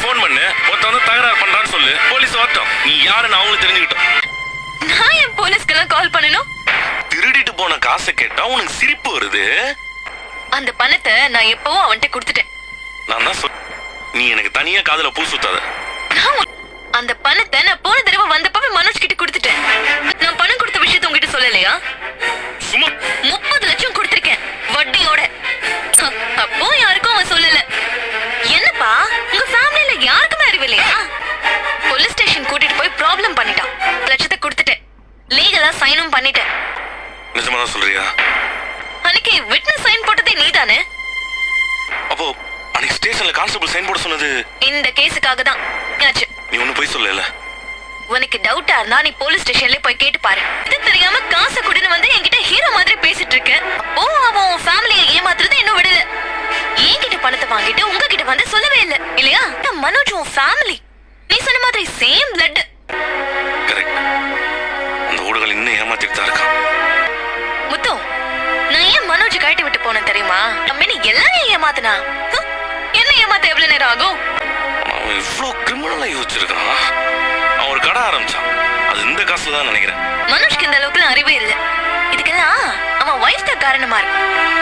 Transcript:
Phone பண்ணு, ஒருத்த வந்து தகராறு பண்றான்னு சொல்லு, போலீஸ் வரட்டும். நீ யாருன்னு அவங்களுக்கு தெரிஞ்சுக்கிட்டோம். நான் என் போலீஸ்க்கெல்லாம் கால் பண்ணணும்? திருடிட்டு போன காசை கேட்டா உனக்கு சிரிப்பு வருது. அந்த பணத்தை நான் எப்பவும் அவன்கிட்ட கொடுத்துட்டேன். நான் தான் நீ எனக்கு தனியா காதுல பூ சுத்தாத. அந்த பணத்தை நான் போன தடவை வந்தப்பவே மனோஜ் கிட்ட கொடுத்துட்டேன். நான் பணம் கொடுத்த விஷயத்த உங்ககிட்ட சொல்லலையா? சும்மா 30 லட்சம் கொடுத்திருக்கேன் வட்டியோட. அப்போ யாருக்கும் அவன் சொல்லல. என்னப்பா உங்க ஃபேமிலில யாருக்குமே அறிவில்லையா? போலீஸ் ஸ்டேஷன் கூட்டிட்டு போய் ப்ராப்ளம் பண்ணிட்டான். லட்சத்தை கொடுத்துட்டேன். லீகலா சைனும் பண்ணிட்டேன். நிஜமா சொல்றியா? அன்னைக்கு விட்னஸ் சைன் போட்டதே நீதானே? அப்போ அன்னைக்கு ஸ்டேஷன்ல கான்ஸ்டபிள் சைன் போட சொன்னது இந்த கேஸுக்காக தான். நீ ஒண்ணு போய் சொல்லல. உனக்கு டவுட்டா இருந்தா நீ போலீஸ் ஸ்டேஷன்ல போய் கேட்டு பாரு. இது தெரியாம காசை கொடுன்னு வந்து என்கிட்ட ஹீரோ மாதிரி பேசிட்டு இருக்க. அப்போ அவன் உன் ஃபேமிலியை ஏமாத்துறது இன்னும் விடல. என்கிட்ட பணத்தை வாங்கிட்டு உங்ககிட்ட வந்து சொல்லவே இல்ல இல்லையா? மனோஜ் உன் ஃபேமிலி. நீ சொன்ன மாதிரி சேம் பிளட். கரெக்ட். அந்த ஊடுகள் இன்னும் ஏமாத்திட்டு தான் இருக்கான். முத்து, நான் ஏன் மனோஜ் கழட்டி விட்டு போனேன் தெரியுமா? நம்ம எல்லாரையும் ஏமாத்தினா என்ன ஏமாத்த எவ்வளவு நேரம் ஆகும்? அவன் இவ்வளவு கிரிமினலா யோசிச்சிருக்கான். அவன் ஒரு கடை ஆரம்பிச்சான். அது இந்த காசுல தான் நினைக்கிறேன். மனோஜ்க்கு இந்த அளவுக்கு அறிவே இல்லை. இதுக்கெல்லாம் அவன் வைஃப் தான் காரணமா இருக்கும்.